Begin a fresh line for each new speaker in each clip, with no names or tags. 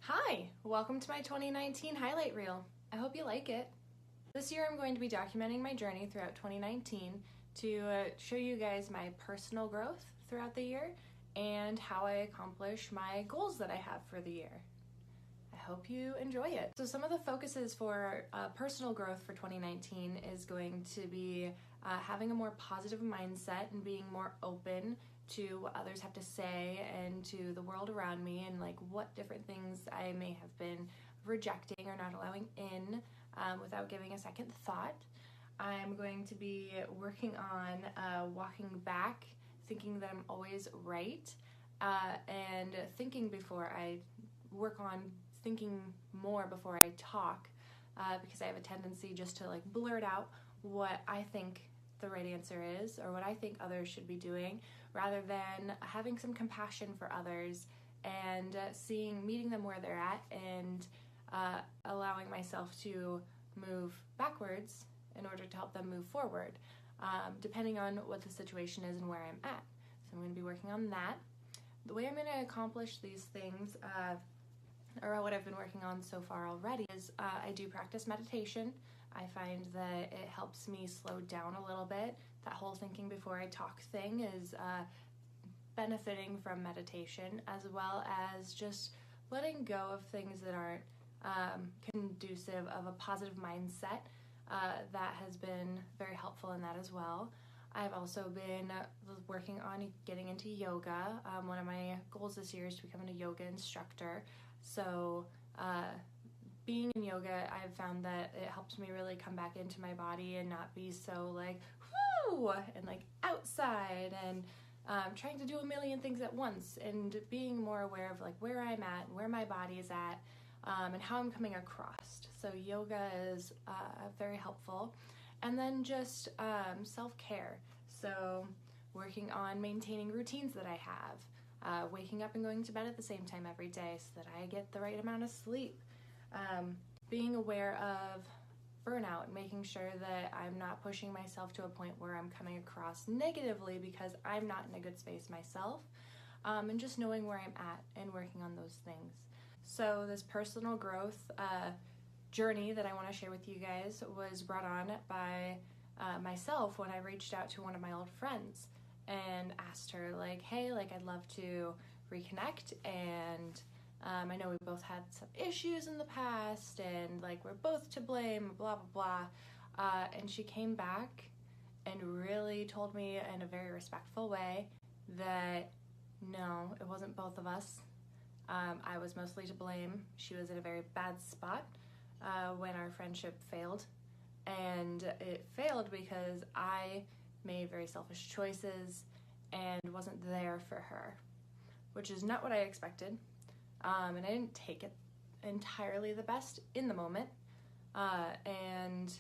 Hi, welcome to my 2019 highlight reel. I hope you like it. This year I'm going to be documenting my journey throughout 2019 to show you guys my personal growth throughout the year and how I accomplish my goals that I have for the year. I hope you enjoy it. So some of the focuses for personal growth for 2019 is going to be having a more positive mindset and being more open to what others have to say and to the world around me, and like what different things I may have been rejecting or not allowing in without giving a second thought. I'm going to be working on walking back, thinking that I'm always right, and thinking before I work on thinking more before I talk, because I have a tendency just to like blurt out what I think the right answer is or what I think others should be doing, rather than having some compassion for others and meeting them where they're at and allowing myself to move backwards in order to help them move forward, depending on what the situation is and where I'm at. So I'm going to be working on that. The way I'm going to accomplish these things, or what I've been working on so far already, is I do practice meditation. I find that it helps me slow down a little bit. That whole thinking before I talk thing is benefiting from meditation, as well as just letting go of things that aren't conducive of a positive mindset. That has been very helpful in that as well. I've also been working on getting into yoga. One of my goals this year is to become a yoga instructor. So being in yoga, I've found that it helps me really come back into my body and not be so like, whoo, and like outside and trying to do a million things at once, and being more aware of like where I'm at and where my body is at, and how I'm coming across. So yoga is very helpful. And then just self-care. So working on maintaining routines that I have. Waking up and going to bed at the same time every day so that I get the right amount of sleep. Being aware of burnout, making sure that I'm not pushing myself to a point where I'm coming across negatively because I'm not in a good space myself, and just knowing where I'm at and working on those things. So this personal growth journey that I want to share with you guys was brought on by myself when I reached out to one of my old friends and asked her like, hey, like I'd love to reconnect, and I know we both had some issues in the past and like we're both to blame, blah blah blah, and she came back and really told me in a very respectful way that no, it wasn't both of us. I was mostly to blame. She was in a very bad spot when our friendship failed, and it failed because I made very selfish choices and wasn't there for her, which is not what I expected, and I didn't take it entirely the best in the moment, and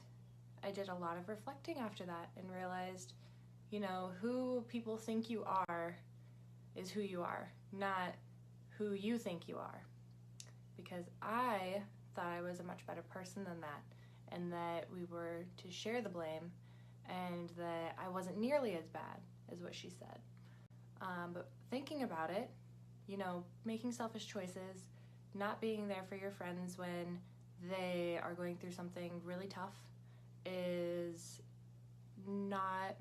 I did a lot of reflecting after that and realized, you know, who people think you are is who you are, not who you think you are, because I thought I was a much better person than that, and that we were to share the blame, and that I wasn't nearly as bad as what she said. But thinking about it, you know, making selfish choices, not being there for your friends when they are going through something really tough is not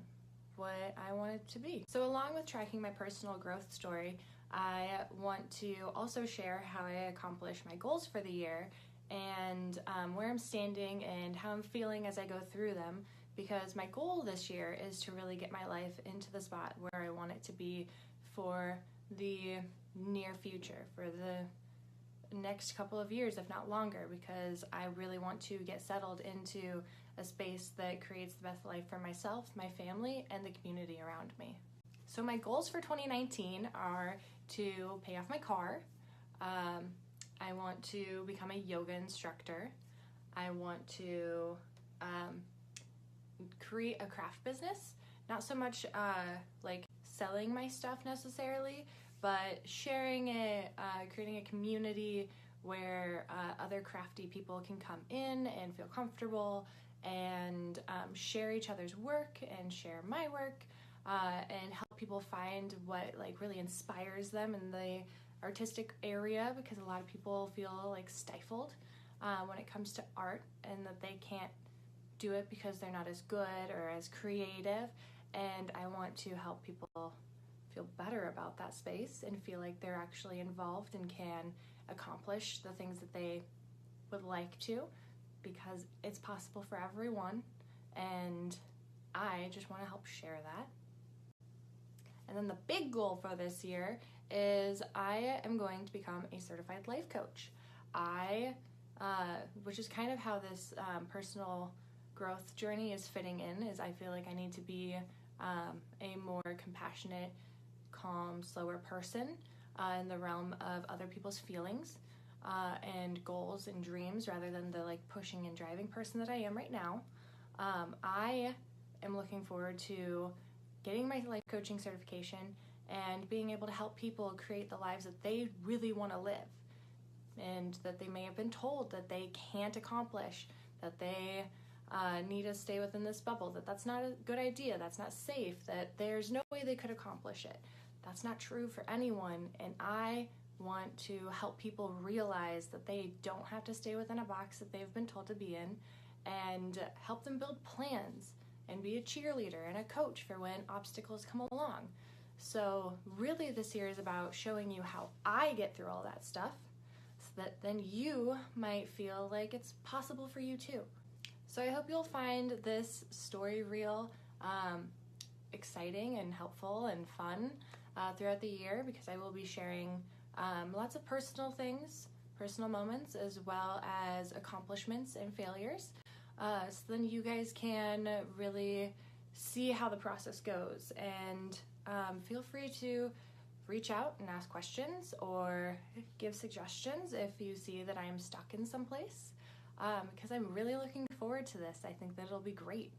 what I want it to be. So along with tracking my personal growth story, I want to also share how I accomplish my goals for the year, and where I'm standing and how I'm feeling as I go through them, because my goal this year is to really get my life into the spot where I want it to be for the near future, for the next couple of years, if not longer, because I really want to get settled into a space that creates the best life for myself, my family, and the community around me. So my goals for 2019 are to pay off my car. I want to become a yoga instructor. I want to create a craft business, not so much like selling my stuff necessarily, but sharing it, creating a community where other crafty people can come in and feel comfortable and share each other's work and share my work, and help people find what like really inspires them and they artistic area, because a lot of people feel like stifled when it comes to art, and that they can't do it because they're not as good or as creative. And I want to help people feel better about that space and feel like they're actually involved and can accomplish the things that they would like to, because it's possible for everyone, and I just want to help share that. And then the big goal for this year is I am going to become a certified life coach. Which is kind of how this personal growth journey is fitting in, is I feel like I need to be a more compassionate, calm, slower person in the realm of other people's feelings and goals and dreams, rather than the like pushing and driving person that I am right now. I am looking forward to getting my life coaching certification and being able to help people create the lives that they really want to live, and that they may have been told that they can't accomplish, that they need to stay within this bubble, that that's not a good idea, that's not safe, that there's no way they could accomplish it. That's not true for anyone, and I want to help people realize that they don't have to stay within a box that they've been told to be in, and help them build plans and be a cheerleader and a coach for when obstacles come along. So really this year is about showing you how I get through all that stuff, so that then you might feel like it's possible for you too. So I hope you'll find this story reel exciting and helpful and fun throughout the year, because I will be sharing lots of personal things, personal moments, as well as accomplishments and failures. So then you guys can really see how the process goes, and feel free to reach out and ask questions or give suggestions if you see that I am stuck in some place, because I'm really looking forward to this. I think that it'll be great.